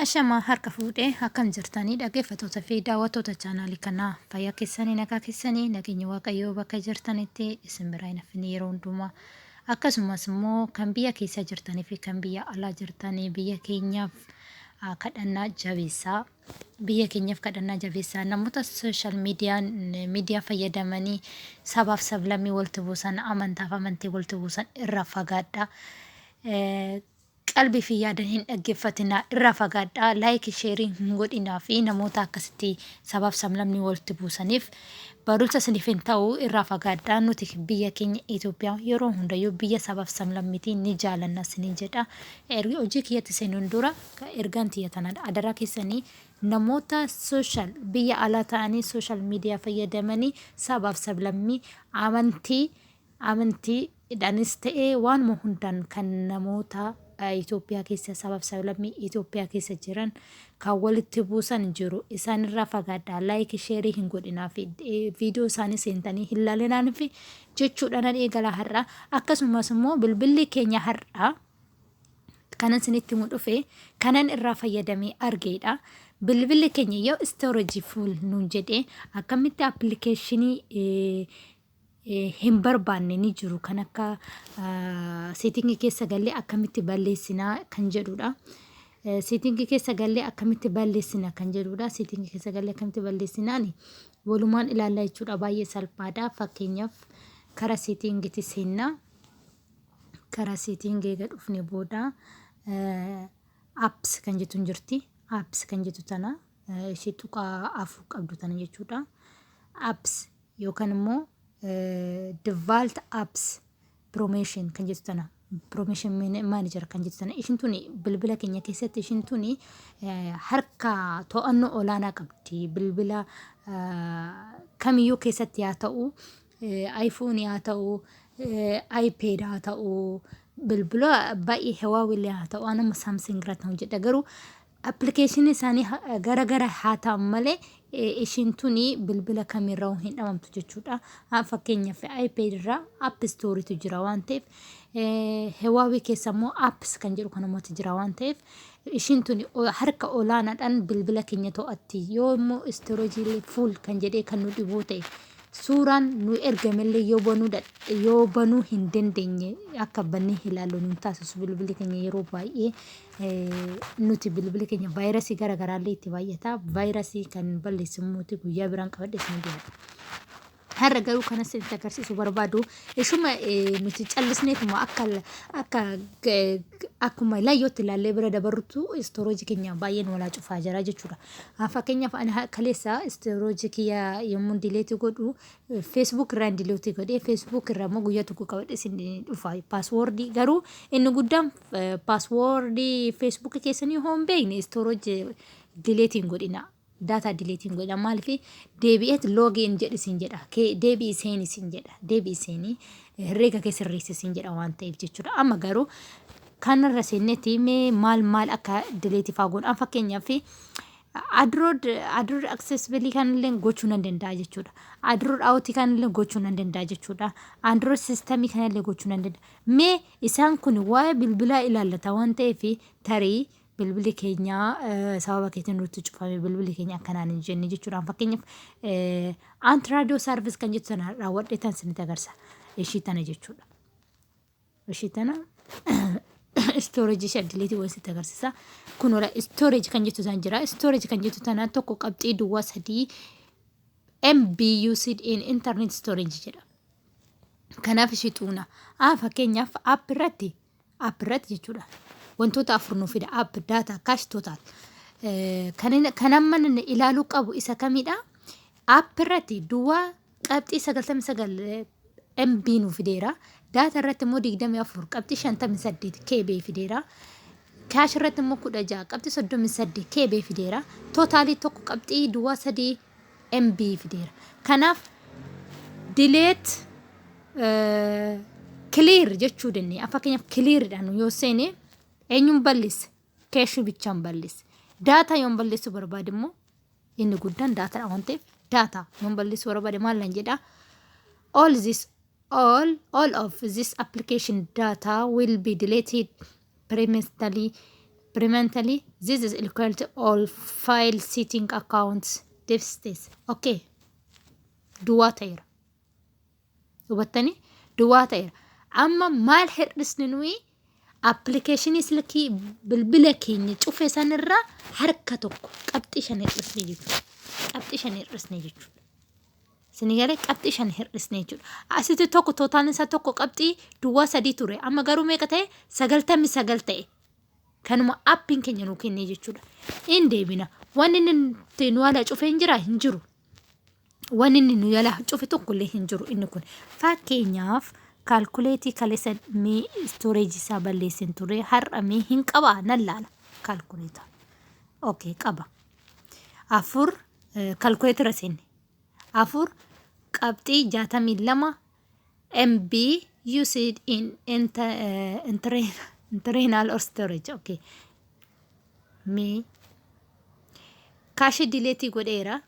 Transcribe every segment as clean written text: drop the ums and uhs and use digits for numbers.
Ashama harka fuudhee akkam jirtanii dhaggeeffattoota fi daawwattoota chaanaalii kanaa fayyaa keessanii nagaa keessanii nageenya waaqayyoo bakka jirtanitti isin biraa hin hafne yeroo hundumaa akkasumas immoo kan biyya keessa jirtanii fi kan biyya alaa jirtanii biyya keenyaaf kadhannaa jabeessaa biyya keenyaaf kadhannaa jabeessaa namoota sooshaal miidiyaa fayyadamanii sabaaf sablammii walitti buusan amantaaf amantii walitti buusan irraa fagaadhaa. Qalbii fi yaadan hin dhaggeeffatinaa irraa fagaadhaa laayik sheerii hin godhinaa fi namoota akkasitti sabaaf sablammii walitti buusaniif barumsa isiniif hin ta'u irraa fagaadhaa. Nuti biyya keenya Itoophiyaa yeroo hundayyuu biyya sabaaf sablammiitiin ni jaalanna isiniin jedha. Hojii kiyyatti seenuun dura ergaan tiyya tanadha. Adaraa keessanii namoota sooshaal biyya alaa ta'anii sooshaal miidiyaa fayyadamanii sabaaf sablammii amantiidhaanis ta'ee waanuma hundaan kan namoota Itoophiyaa keessa sabaaf sablammii Itoophiyaa keessa jiran kan walitti buusan jiru isaanirraa fagaadhaa laayik sheerii hin godhinaa fi viidiyoo isaanii seentanii hin laalinaan fi jechuudhaan eegalaa har'a akkasumas immoo bilbilli keenya har'a kanan isinitti himu dhufe kanan irraa fayyadamee argeedha. Bilbilli keenya yoo storage full nuun jedhee akkamitti appilikeeshinii hin barbaanne ni jiru kan akka seetingii keessa gallee akkamitti balleessinaa kan jedhudha. Seetingii keessa gallee akkamitti balleessinaa kan jedhudha. Seetingii keessa gallee akkamitti balleessinaan walumaan ilaallaa jechuudha. Baay'ee salphaadha. Fakkeenyaaf karaa seetingiitti seennaa karaa seetingii eega dhufne booda apps kan jettu jirti. Apps kan jettu tana ishee tuqaa afur qabdu tana jechuudha. Apps yookaan immoo default apps promotion kan jettu tana promotion manager kan jettu tana ishin tuni bilbila keenya keessatti ishin tuni harka to'annoo olaanaa qabdi. Bilbila kamiyyuu keessatti haa ta'u iPhone haa ta'u iPad haa ta'u bilbila baay'ee Huawei haa ta'u anama Samsung irratti hojjedha garuu appilikeeshinii isaanii gara gara haa ta'an malee ishiin tuni bilbila kamirraa hin dhabamtu jechuudha. Fakkeenyaaf iPad irraa App Storeetu jira waan ta'eef Huawei keessa immoo apps kan jedhu kanamatti jira waan ta'eef ishiin tuni harka olaanaadhaan bilbila keenya to'atti. Yoo immoo storage full kan jedhee kan nu dhibuu ta'e suuraan nu ergamellee yoo banuu hin dandeenye akka bannee ilaallu nu taasisu bilbilli keenya yeroo baay'ee nuti bilbilli keenya vaayirasii garaagaraallee itti baay'ata. Vaayirasii kan balleessu nuti guyyaa biraan qabadhe isin deema. Har'a garuu kanas itti agarsiisu barbaadu ishuma nuti callisneetuma akkuma laayyootti ilaallee bira dabartu storage keenya baay'een walaa cufaa jira jechuudha. Fakkeenyaaf ani kaleessa storage kiyya yommuu dileeti godhu Facebook irraan dileeti godhee Facebook irraa immoo guyyaa tokko qabadhe isin dhufa. Paaswoordii garuu inni guddaan paaswoordii Facebook keessanii hoon beekne storage dileetiin godhina. Data deleting godha maaliif deebi'eet login jedhisin jedha deebi'i seeni sin jedha deebi'i seeni herreega keessa sirreessisin jedha waan ta'eef jechuudha. Amma garuu kanarra seennetti maal akka delete faagoon fakkeenyaaf adrood accessibility kanillee gochuu nan danda'a jechuudha. Adrood out kanillee gochuu nan danda'a jechuudha. Android system kanillee gochuu nan danda'a. Isaan kun waa'ee bilbilaa ilaallata waan ta'eef tarii bilbili keenya sababa keetiin nuti cufame bilbili keenya akkanaan hin jenne jechuudha. Fakkeenyaaf anti-radio service kan jettu sana raawwadheetan isinitti agarsiisa. Ishii tana jechuudha. Ishii tana storage ishee delete waan isinitti agarsiisa. Kun wala storage kan jettu san jira. Storage kan jettu tana tokko qabxii duwwaa 3 MB used in internet storage jedha. Kanaaf ishii tuuna. Fakkeenyaaf app irratti jechuudha. Wantoota afur nuuf fida app data cache total kan amman ilaaluu qabu isa kamidha. App irratti duwwaa qabxii 99 MB nuuf fideera. Data irratti immoo 24 qabxii 58 KB fideera. Cache irratti immoo 16 qabxii 38 KB fideera. Totaalii tokko qabxii duwwaa 3 MB fideera. Kanaaf delete clear jechuu dandeenya. Fakkeenyaaf clear yoo seene eenyuun balleessa keeshii bichaan balleessa. Data yoon balleessu barbaade immoo inni guddaan data waan ta'eef data yoon balleessu barbaade maal lan jedha all of this application data will be deleted permanently this is equal to all file setting accounts dev space. Okay, duwwaa ta'eera. Hubattanii duwwaa ta'eera. Amma maal hir'isni nuyi application silkii bilbila keenya cufee sanirraa harka tokko qabxii 5 hir'isne jechuudha. Qabxii 5 hir'isne jechuudha. Sinigale qabxii 5 hir'isne jechuudha. Asitti tokko tootaalin isaa tokko qabxii duwwaa 3 ture. Amma garuu meeqa ta'e 99 ta'e. Kanuma appiin keenya nuu kennee jechuudha. In deebina. Wanni inni nu ala cufee hin jira hin jiru. Wanni inni nu ala cufe tokkollee hin jiru inni kun. Fakkeenyaaf kalkuleetii kaleessa mee storage isaa balleessin ture har'a mee hin qaba nan laala kalkuleeta. Okay qaba. Afur kalkuleetira senne. Afur qabxii 62 MB used in internal or storage. Okay. Me cache delete godheera.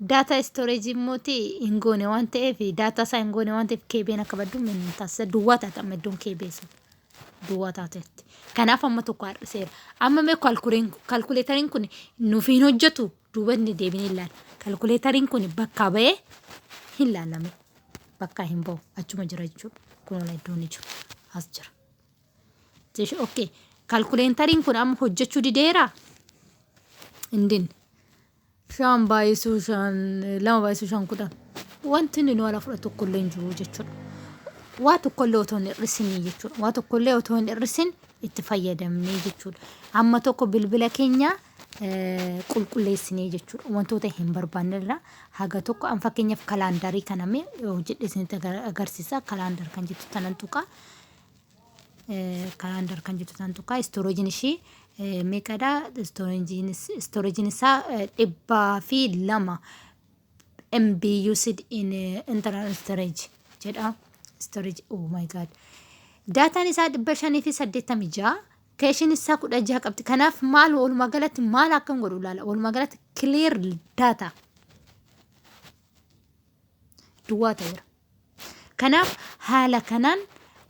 Data storage immooti ingone waan ta'eef data saa ingone waan ta'eef KB akka baddu min taasisa duwwaa taata madduun KB sun duwwaa taatetti. Kanaaf amma tokko har'iseera. Amma mee kalkuleetariin kun nuuf hin hojjetu duubanni deebinee ilaala. Kalkuleetariin kun bakka ba'ee hin laalame. Bakka hin ba'u achuma jira jechuudha. Kun wala iddoon ni jiru as jira. Okay. Kalkuleetariin kun amma hojjechuu dideera. Indin. Shan baay'isuu shan lama baay'isuu shan kudhan. Wanti inni nu ala fudhatu tokkollee hin jiru jechuudha. Waa tokkollee otoo hin hir'isinii jechuudha. Waa tokkollee otoo hin hir'isin itti fayyadamnee jechuudha. Amma tokko bilbila keenya qulqulleessinee jechuudha. Wantoota hin barbaannerra haga tokko an fakkeenyaaf kalaandarii kaname hojjedhe isinitti agarsiisa. Kalaandar kan jettu tanan tuqaa. Kalaandar kan jettu tanan tuqaa. Storoojiin ishii meeqadha? Storoojiin isaa 200 MB used in internal storage jedha. Storage, oh my god. Daataan isaa 586 keeshin isaa 16 qabdi. Kanaaf maal walumaa galatti maal akkam godhu laala. Walumaa galatti clear data duwwaa ta'eera. Kanaaf haala kanaan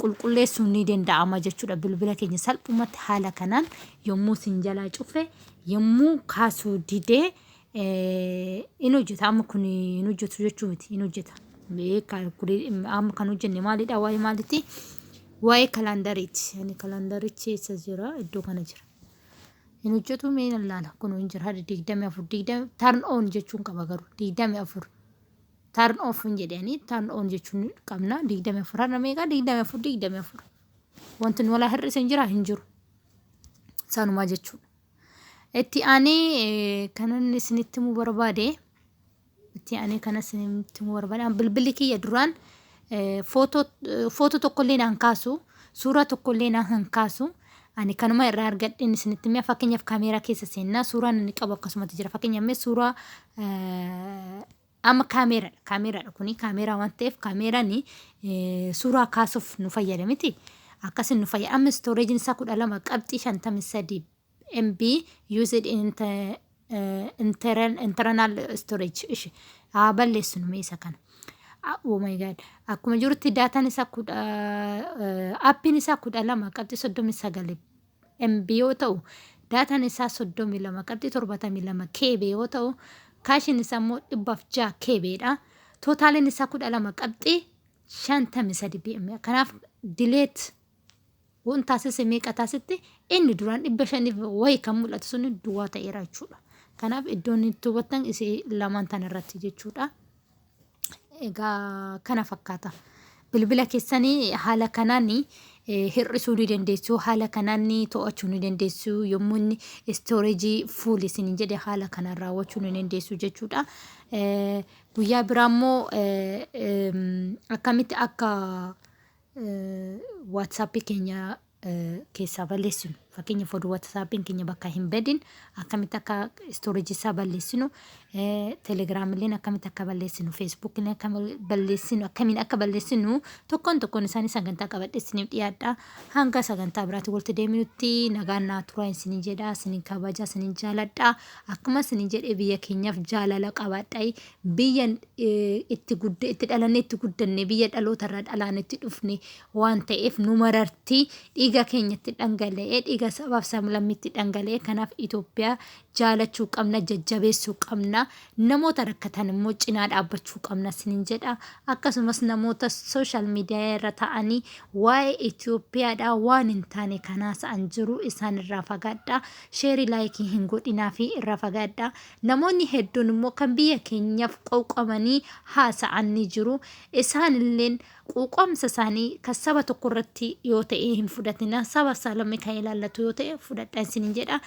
qulqulleessuun ni danda'ama jechuudha. Bilbila keenya salphumatti haala kanaan yommuu sin jalaa cufe yommuu kaasuu didee in hojjeta. Amma kun in hojjetu jechuu miti in hojjeta. Amma kan hojjenne maalidha? Waa'ee maalitti? Waa'ee kalaandariiti. Yani kalaandarichi eessa jira? Iddoo kana jira. In hojjetu mee laala kun hin jira. 24 turn on jechuun qaba garuu 24 turn off hin jedhani turn on jechuun qabna. 24 har'a meeqa? 24 wanti nu wala hir'isen jira hin jiru. Sanumaa jechuudha. Itti aanee kanan isinitti mu barbaade itti aanee kana isinitti mu barbaade bilbilli kiyya duraan footoo tokkollee naan kaasu suuraa tokkollee naan kaasu ani kanuma irraa argadhe isinitti mee fakkeenyaaf kaameeraa keessa seenna suuraan inni qabu akkasumatti jira. Fakkeenyaaf mee suuraa amma kaameeraadha kuni kaameeraa waan ta'eef kaameeraan suuraa kaasuuf nu fayyada miti. Akkasin nu fayyada. Amma storage isaa 12 qabxii 53 MB used in internal storage. Ishi balleessinu mee isa kana. Oh my god. Akkuma jirutti daataan isaa appiin isaa 12 qabxii 39 MB yoo ta'u daataan isaa 32 qabxii 72 KB yoo ta'u kaashin isaa immoo 600 KBdha. Tootaalin isaa 12 qabxii 53 PM. Kanaaf delete waan taasise meeqa taasitti inni duraan 500 wayi kan mul'atu sun duwwaa ta'eera jechuudha. Kanaaf iddoon itti hubattan isii lamaan tan irratti jechuudha. Egaa kana fakkaata. Bilbila keessanii haala kanaan hir'isuu ni dandeessu. Haala kanaan to'achuu ni dandeessu. Yommuu inni storage full isin jedhe haala kanaan raawwachuu ni dandeessu jechuudha. Guyyaa biraa immoo akkamitti akka WhatsApp keenya keessaa balleessinu. Fakkeenyaaf oduu WhatsAppiin keenya bakka hin badin akkamitti akka storage isaa balleessinu. Telegram illee akkamitti akka balleessinu. Facebook illee akkamiin akka balleessinu tokkoon isaanii sagantaa qabadhe isiniif dhiyaadha. Hanga sagantaa biraatti walitti deeminutti nagaan naa turaa isiniin jedha. Isiniin kabajaa isiniin jaaladha. Akkuma isiniin jedhee biyya keenyaaf jaalala qabaadha. Biyya itti dhalanne itti guddanne biyya dhaloota irraa dhalaan itti dhufne waan ta'eef nu marartii dhiiga keenyatti dhangala'ee dhiiga dhiiga sabaaf sablammitti dhangalee kanaaf Itoophiyaa jaalachuu qabna jajjabeessuu qabna namoota rakkatan immoo cinaa dhaabbachuu qabna sinin jedha akkasumas namoota social media irra ta'anii waa'ee Itoophiyaadha waan hin taane kanaas an jiru isaan irraa fagaadha sheerii laayikii hin godhinaa fi irraa fagaadha namoonni hedduun immoo kan biyya keenyaaf qowqamanii haasa'anii jiru isaan illeen quuqamsa isaanii kan saba tokko irratti yoo ta'e hin fudhatina saba salame kan ilaallatu yoo ta'e fudhadhaan sinin jedha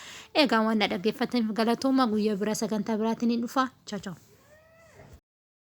eegaa waan dhaggeeffataniif galatooma guyyaa bira sagantaa biraatiin dhufa ciao ciao